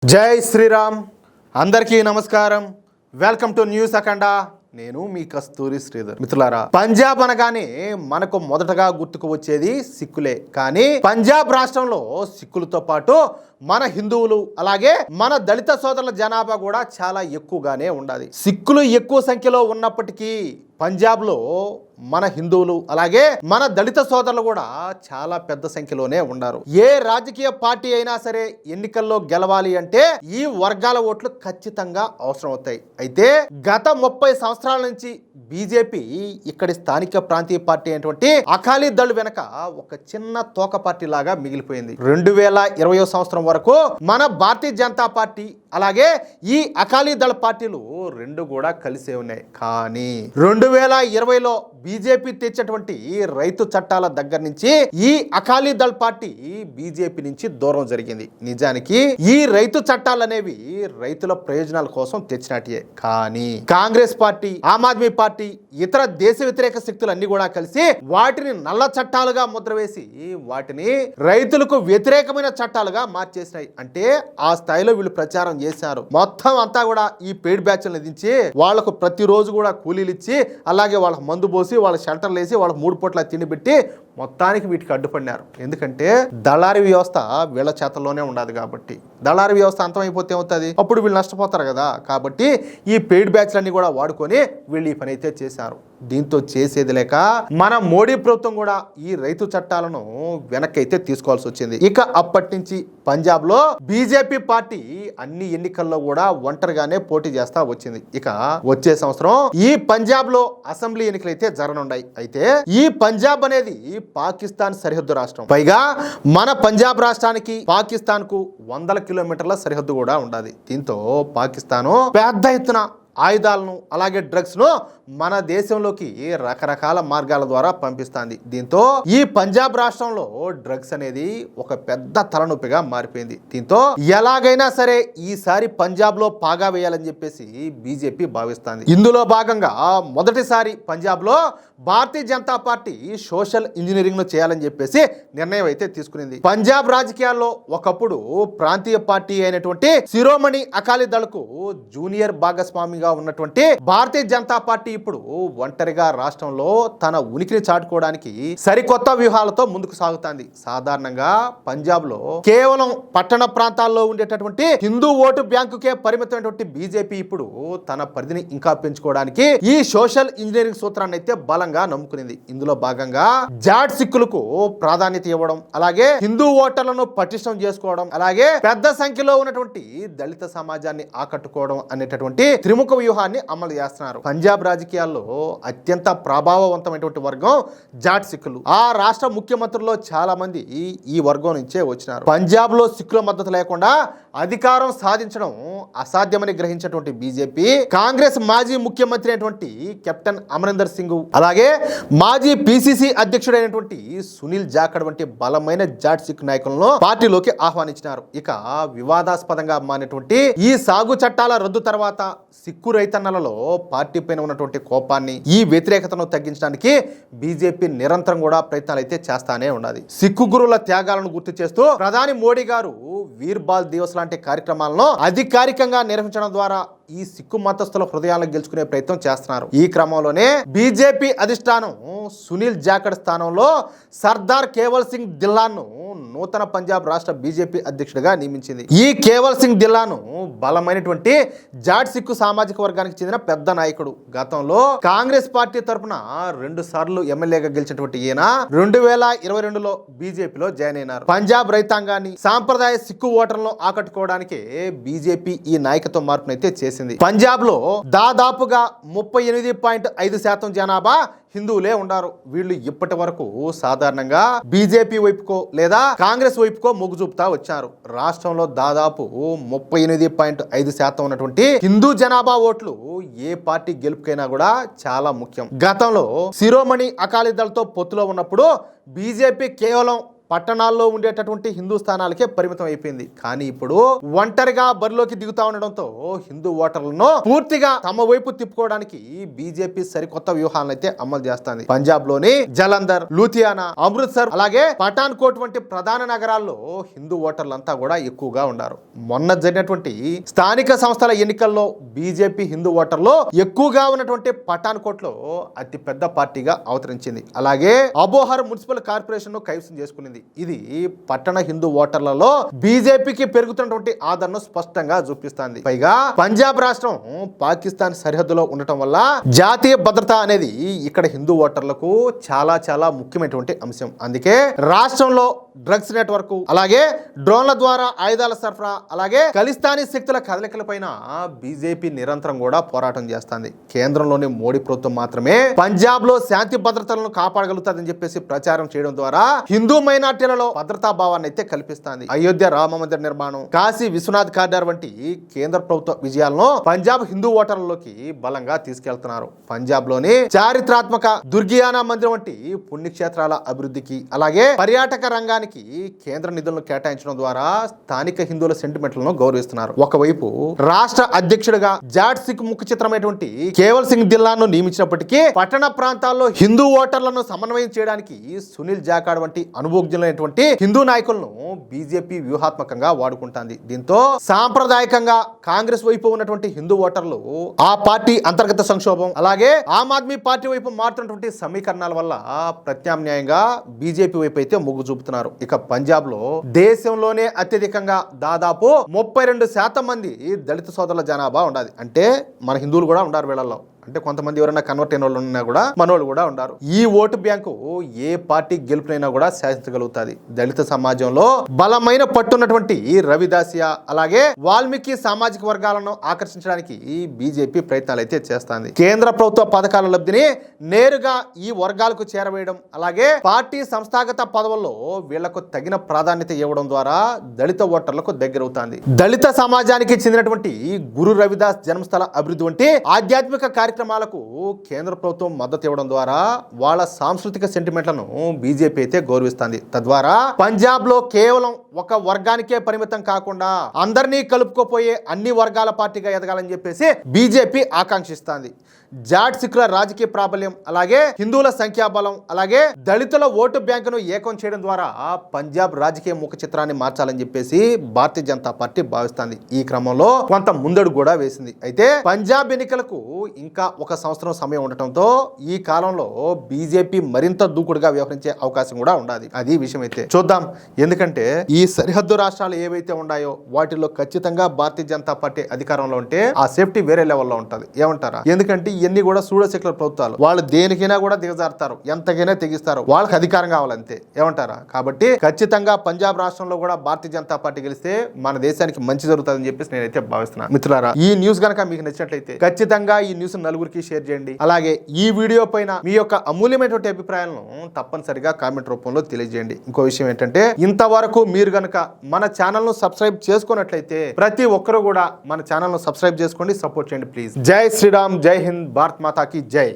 జై శ్రీరామ్. అందరికీ నమస్కారం. వెల్కమ్ టు న్యూస్ అఖండ. నేను మీ కస్తూరి శ్రీధర్. మిత్రులారా, పంజాబ్ అనగానే మనకు మొదటగా గుర్తుకు వచ్చేది సిక్కులే. కానీ పంజాబ్ రాష్ట్రంలో సిక్కులతో పాటు మన హిందువులు అలాగే మన దళిత సోదరుల జనాభా కూడా చాలా ఎక్కువగానే ఉండాలి. సిక్కులు ఎక్కువ సంఖ్యలో ఉన్నప్పటికీ పంజాబ్లో మన హిందువులు అలాగే మన దళిత సోదరులు కూడా చాలా పెద్ద సంఖ్యలోనే ఉన్నారు. ఏ రాజకీయ పార్టీ అయినా సరే ఎన్నికల్లో గెలవాలి అంటే ఈ వర్గాల ఓట్లు ఖచ్చితంగా అవసరం అవుతాయి. అయితే గత 30 సంవత్సరాల నుంచి బీజేపీ ఇక్కడి స్థానిక ప్రాంతీయ పార్టీ అయినటువంటి అకాలీ దళ్ వెనక ఒక చిన్న తోక పార్టీ లాగా మిగిలిపోయింది. 2020 సంవత్సరం వరకు మన భారతీయ జనతా పార్టీ అలాగే ఈ అకాలీ దళ్ పార్టీలు రెండు కూడా కలిసే ఉన్నాయి. కానీ 2020లో బీజేపీ తెచ్చినటువంటి రైతు చట్టాల దగ్గర నుంచి ఈ అకాలీ దళ్ పార్టీ బీజేపీ నుంచి దూరం జరిగింది. నిజానికి ఈ రైతు చట్టాలు అనేవి రైతుల ప్రయోజనాల కోసం తెచ్చినట్టే. కానీ కాంగ్రెస్ పార్టీ, ఆమ్ ఆద్మీ పార్టీ, ఇతర దేశ వ్యతిరేక శక్తులు అన్ని కూడా కలిసి వాటిని నల్ల చట్టాలుగా ముద్ర వేసి వాటిని రైతులకు వ్యతిరేకమైన చట్టాలుగా మార్చేసినాయి. అంటే ఆ స్థాయిలో వీళ్ళు ప్రచారం చేశారు. మొత్తం అంతా కూడా ఈ పెయిడ్ బ్యాచ్లను విధించి వాళ్లకు ప్రతిరోజు కూడా కూలీలు ఇచ్చి అలాగే వాళ్ళకి మందు పోసి వాళ్ళ షెల్టర్లు వేసి వాళ్ళకి 3 పూట్ల తిండి పెట్టి మొత్తానికి వీటికి అడ్డుపడినారు. ఎందుకంటే దళారీ వ్యవస్థ వీళ్ళ చేతల్లోనే ఉండదు. కాబట్టి దళారీ వ్యవస్థ అంతమైపోతే ఏమవుతుంది? అప్పుడు వీళ్ళు నష్టపోతారు కదా. కాబట్టి ఈ పెయిడ్ బ్యాచ్లన్నీ కూడా వాడుకొని వీళ్ళు ఈ పని అయితే చేశారు. దీంతో చేసేది లేక మన మోడీ ప్రభుత్వం కూడా ఈ రైతు చట్టాలను వెనక్కైతే తీసుకోవాల్సి వచ్చింది. ఇక అప్పటి నుంచి పంజాబ్ లో బీజేపీ పార్టీ అన్ని ఎన్నికల్లో కూడా ఒంటరిగానే పోటీ చేస్తా వచ్చింది. ఇక వచ్చే సంవత్సరం ఈ పంజాబ్ లో అసెంబ్లీ ఎన్నికలు అయితే జరగనున్నాయి. అయితే ఈ పంజాబ్ అనేది పాకిస్తాన్ సరిహద్దు రాష్ట్రం. పైగా మన పంజాబ్ రాష్ట్రానికి పాకిస్తాన్ కు 100 కిలోమీటర్ల సరిహద్దు కూడా ఉండాలి. దీంతో పాకిస్తాన్ పెద్ద ఎత్తున ఆయుధాలను అలాగే డ్రగ్స్ ను మన దేశంలోకి రకరకాల మార్గాల ద్వారా పంపిస్తుంది. దీంతో ఈ పంజాబ్ రాష్ట్రంలో డ్రగ్స్ అనేది ఒక పెద్ద తలనొప్పిగా మారిపోయింది. దీంతో ఎలాగైనా సరే ఈసారి పంజాబ్ లో పాగా వేయాలని చెప్పేసి బీజేపీ భావిస్తుంది. ఇందులో భాగంగా మొదటిసారి పంజాబ్ లో Bharatiya Janata party social engineering ను చేయాలని చెప్పేసి నిర్ణయం అయితే తీసుకునింది. పంజాబ్ రాజకీయాల్లో ఒకప్పుడు ప్రాంతీయ పార్టీ అయినటువంటి శిరోమణి అకాలీ దళకు జూనియర్ భాగస్వామిగా ఉన్నటువంటి భారతీయ జనతా పార్టీ ఇప్పుడు ఒంటరిగా రాష్ట్రంలో తన ఉనికిని చాటుకోవడానికి సరికొత్త వ్యూహాలతో ముందుకు సాగుతుంది. సాధారణంగా పంజాబ్ లో కేవలం పట్టణ ప్రాంతాల్లో ఉండేటటువంటి హిందూ ఓటు బ్యాంకుకే పరిమితమైనటువంటి బీజేపీ ఇప్పుడు తన పరిధిని ఇంకా పెంచుకోవడానికి ఈ సోషల్ ఇంజనీరింగ్ సూత్రాన్ని అయితే బలంగా నమ్ముకునింది. ఇందులో భాగంగా జాట్ సిక్కులకు ప్రాధాన్యత ఇవ్వడం, అలాగే హిందూ ఓటర్లను పటిష్టం చేసుకోవడం, అలాగే పెద్ద సంఖ్యలో ఉన్నటువంటి దళిత సమాజాన్ని ఆకట్టుకోవడం అనేటటువంటి త్రిముఖ వ్యూహాన్ని అమలు చేస్తున్నారు. పంజాబ్ రాజకీయాల్లో అత్యంత ప్రభావవంతమైనటువంటి వర్గం జాట్ సిక్కులు. ఆ రాష్ట్ర ముఖ్యమంత్రుల్లో చాలా మంది ఈ వర్గం నుంచే వచ్చినారు. పంజాబ్ లో సిక్కుల మద్దతు లేకుండా అధికారం సాధించడం అసాధ్యమని గ్రహించినటువంటి బీజేపీ కాంగ్రెస్ మాజీ ముఖ్యమంత్రి అయినటువంటి కెప్టెన్ అమరీందర్ సింగ్ అలాగే మాజీ పిసిసి అధ్యక్షుడైనటువంటి సునీల్ జాఖడ్ వంటి బలమైన జాట్ సిక్ నాయకులను పార్టీలోకి ఆహ్వానించినారు. ఇక వివాదాస్పదంగా మారినటువంటి ఈ సాగు చట్టాల రద్దు తర్వాత సిక్కు రైతన్నలలో పార్టీ పైన ఉన్నటువంటి కోపాన్ని, ఈ వ్యతిరేకతను తగ్గించడానికి బీజేపీ నిరంతరం కూడా ప్రయత్నాలు అయితే చేస్తానే ఉన్నది. సిక్కు గురువుల త్యాగాలను గుర్తు చేస్తూ ప్రధాని మోడీ గారు వీర్ బాల్ దివస్ లాంటి కార్యక్రమాలను అధికారికంగా నిర్వహించడం ద్వారా ఈ సిక్కు మతస్థుల హృదయాలను గెలుచుకునే ప్రయత్నం చేస్తున్నారు. ఈ క్రమంలోనే బీజేపీ అధిష్టానం సునీల్ జాఖడ్ స్థానంలో సర్దార్ కేవల్ సింగ్ ధిల్లాను నూతన పంజాబ్ రాష్ట్ర బీజేపీ అధ్యక్షుడిగా నియమించింది. ఈ కేవల్ సింగ్ ధిల్లాను బలమైనటువంటి జాట్ సిక్కు సామాజిక వర్గానికి చెందిన పెద్ద నాయకుడు. గతంలో కాంగ్రెస్ పార్టీ తరఫున 2 సార్లు ఎమ్మెల్యేగా గెలిచినటువంటి ఈయన 2022లో బీజేపీలో జాయిన్ అయినారు. పంజాబ్ రైతాంగాన్ని, సాంప్రదాయ సిక్కు ఓటర్లను ఆకట్టుకోవడానికి బీజేపీ ఈ నాయకత్వ మార్పునైతే చేసింది. పంజాబ్ లో దాదాపుగా 38.5% జనాభా హిందువులే ఉన్నారు. వీళ్ళు ఇప్పటి వరకు సాధారణంగా బీజేపీ వైపుకో లేదా కాంగ్రెస్ వైపుకో మొగ్గు చూపుతా వచ్చారు. రాష్ట్రంలో దాదాపు 38.5% ఉన్నటువంటి హిందూ జనాభా ఓట్లు ఏ పార్టీ గెలుపుకైనా కూడా చాలా ముఖ్యం. గతంలో శిరోమణి అకాలీ దళతో పొత్తులో ఉన్నప్పుడు బీజేపీ కేవలం పట్టణాల్లో ఉండేటటువంటి హిందూ స్థానాలకే పరిమితం అయిపోయింది. కానీ ఇప్పుడు ఒంటరిగా బరిలోకి దిగుతా ఉండడంతో హిందూ ఓటర్లను పూర్తిగా తమ వైపు తిప్పుకోవడానికి బీజేపీ సరికొత్త వ్యూహాలను అయితే అమలు చేస్తుంది. పంజాబ్ లోని జలంధర్, లూథియానా, అమృత్సర్ అలాగే పఠాన్కోట్ వంటి ప్రధాన నగరాల్లో హిందూ ఓటర్లంతా కూడా ఎక్కువగా ఉన్నారు. మొన్న జరిగినటువంటి స్థానిక సంస్థల ఎన్నికల్లో బీజేపీ హిందూ ఓటర్లు ఎక్కువగా ఉన్నటువంటి పఠాన్కోట్ లో అతి పెద్ద పార్టీగా అవతరించింది. అలాగే అబోహర్ మున్సిపల్ కార్పొరేషన్ ను కైవసం చేసుకునింది. ఇది పట్టణ హిందూ ఓటర్లలో బీజేపీకి పెరుగుతున్నటువంటి ఆదరణను స్పష్టంగా చూపిస్తుంది. పైగా పంజాబ్ రాష్ట్రం పాకిస్తాన్ సరిహద్దులో ఉండటం వల్ల జాతీయ భద్రత అనేది ఇక్కడ హిందూ ఓటర్లకు చాలా చాలా ముఖ్యమైనటువంటి అంశం. అందుకే రాష్ట్రంలో డ్రగ్స్ నెట్వర్క్, అలాగే డ్రోన్ల ద్వారా ఆయుధాల సరఫరా, అలాగే ఖలిస్తానీ శక్తుల కదలికలపైన బీజేపీ నిరంతరం కూడా పోరాటం చేస్తుంది. కేంద్రంలోని మోడీ ప్రభుత్వం మాత్రమే పంజాబ్ లో శాంతి భద్రతలను కాపాడగలుగుతుందని చెప్పేసి ప్రచారం చేయడం ద్వారా హిందూ మైనార్టీలలో భద్రతా భావాన్ని అయితే కల్పిస్తుంది. అయోధ్య రామ మందిర నిర్మాణం, కాశీ విశ్వనాథ్ కారిడార్ వంటి కేంద్ర ప్రభుత్వ విజయాలను పంజాబ్ హిందూ ఓటర్లలోకి బలంగా తీసుకెళ్తున్నారు. పంజాబ్ లోని చారిత్రాత్మక దుర్గియానా మందిరం వంటి పుణ్యక్షేత్రాల అభివృద్ధికి, అలాగే పర్యాటక రంగానికి కేంద్ర నిధులను కేటాయించడం ద్వారా స్థానిక హిందువుల సెంటిమెంట్లను గౌరవిస్తున్నారు. ఒకవైపు రాష్ట్ర అధ్యక్షుడిగా జాట్ సిక్ ముఖ్య చిత్రమైనటువంటి కేవల్ సింగ్ దిల్లాను నియమించినప్పటికీ పట్టణ ప్రాంతాల్లో హిందూ ఓటర్లను సమన్వయం చేయడానికి సునీల్ జాఖాడ్ వంటి అనుభవజ్ఞులైనటువంటి హిందూ నాయకులను బీజేపీ వ్యూహాత్మకంగా వాడుకుంటుంది. దీంతో సాంప్రదాయకంగా కాంగ్రెస్ వైపు ఉన్నటువంటి హిందూ ఓటర్లు ఆ పార్టీ అంతర్గత సంక్షోభం, అలాగే ఆమ్ ఆద్మీ పార్టీ వైపు మారుతున్నటువంటి సమీకరణాల వల్ల ప్రత్యామ్నాయంగా బీజేపీ వైపు అయితే మొగ్గు చూపుతున్నారు. ఇక పంజాబ్ లో దేశంలోనే అత్యధికంగా దాదాపు 32% మంది దళిత సోదరుల జనాభా ఉండాలి. అంటే మన హిందువులు కూడా ఉండారు వీళ్ళల్లో. అంటే కొంతమంది ఎవరైనా కన్వర్ట్ అయిన వాళ్ళు ఉన్నా కూడా మనోళ్ళు కూడా ఉన్నారు. ఈ ఓటు బ్యాంకు ఏ పార్టీ గెలుపునైనా కూడా శాసించగలుగుతుంది. దళిత సమాజంలో బలమైన పట్టున్నటువంటి రవిదాసియా, అలాగే వాల్మీకి సామాజిక వర్గాలను ఆకర్షించడానికి బీజేపీ ప్రయత్నాలు అయితే చేస్తుంది. కేంద్ర ప్రభుత్వ పథకాల లబ్ధిని నేరుగా ఈ వర్గాలకు చేరవేయడం, అలాగే పార్టీ సంస్థాగత పదవుల్లో వీళ్లకు తగిన ప్రాధాన్యత ఇవ్వడం ద్వారా దళిత ఓటర్లకు దగ్గరవుతుంది. దళిత సమాజానికి చెందినటువంటి గురు రవిదాస్ జన్మస్థల అభివృద్ధి వంటి ఆధ్యాత్మిక కార్యక్రమాలకు కేంద్ర ప్రభుత్వం మద్దతు ఇవ్వడం ద్వారా వాళ్ళ సాంస్కృతిక సెంటిమెంట్లను బీజేపీ అయితే గౌరవిస్తుంది. తద్వారా పంజాబ్ లో కేవలం ఒక వర్గానికే పరిమితం కాకుండా అందరినీ కలుపుకోపోయే అన్ని వర్గాల పార్టీగా ఎదగాలని చెప్పేసి బీజేపీ ఆకాంక్షిస్తుంది. జాట్ సిక్కుల రాజకీయ ప్రాబల్యం, అలాగే హిందువుల సంఖ్యాబలం, అలాగే దళితుల ఓటు బ్యాంకును ఏకం చేయడం ద్వారా పంజాబ్ రాజకీయ ముఖ చిత్రాన్ని మార్చాలని చెప్పేసి భారతీయ జనతా పార్టీ భావిస్తుంది. ఈ క్రమంలో కొంత ముందడుగు కూడా వేసింది. అయితే పంజాబ్ ఎన్నికలకు ఇంకా 1 సంవత్సరం సమయం ఉండటంతో ఈ కాలంలో బీజేపీ మరింత దూకుడుగా వ్యవహరించే అవకాశం కూడా ఉండాలి. అది విషయం అయితే చూద్దాం. ఎందుకంటే ఈ సరిహద్దు రాష్ట్రాలు ఏవైతే ఉన్నాయో వాటిలో ఖచ్చితంగా భారతీయ జనతా పార్టీ అధికారంలో ఉంటే ఆ సేఫ్టీ వేరే లెవెల్లో ఉంటుంది. ఏమంటారా? ఎందుకంటే ఇవన్నీ కూడా సూడో సెక్యులర్ ప్రభుత్వాలు. వాళ్ళు దేనికైనా కూడా దిగజారుతారు, ఎంతకైనా తెగిస్తారు. వాళ్ళకి అధికారం కావాలంతే. ఏమంటారా? కాబట్టి ఖచ్చితంగా పంజాబ్ రాష్ట్రంలో కూడా భారతీయ జనతా పార్టీ గెలిస్తే మన దేశానికి మంచి జరుగుతుందని చెప్పేసి నేనైతే భావిస్తున్నాను. మిత్రులారా, ఈ న్యూస్ కనుక మీకు నచ్చినట్లయితే ఖచ్చితంగా ఈ న్యూస్ నలుగురికి షేర్ చేయండి. అలాగే ఈ వీడియో పైన మీ యొక్క అమూల్యమైనటువంటి అభిప్రాయాలను తప్పనిసరిగా కామెంట్ రూపంలో తెలియజేయండి. ఇంకో విషయం ఏంటంటే, ఇంతవరకు మీరు గనక మన ఛానల్ ను సబ్స్క్రైబ్ చేసుకున్నట్లయితే ప్రతి ఒక్కరు కూడా మన ఛానల్ ను సబ్స్క్రైబ్ చేసుకోండి, సపోర్ట్ చేయండి ప్లీజ్. జై శ్రీరామ్, జై హింద్, భారత్ మాతా కీ జై.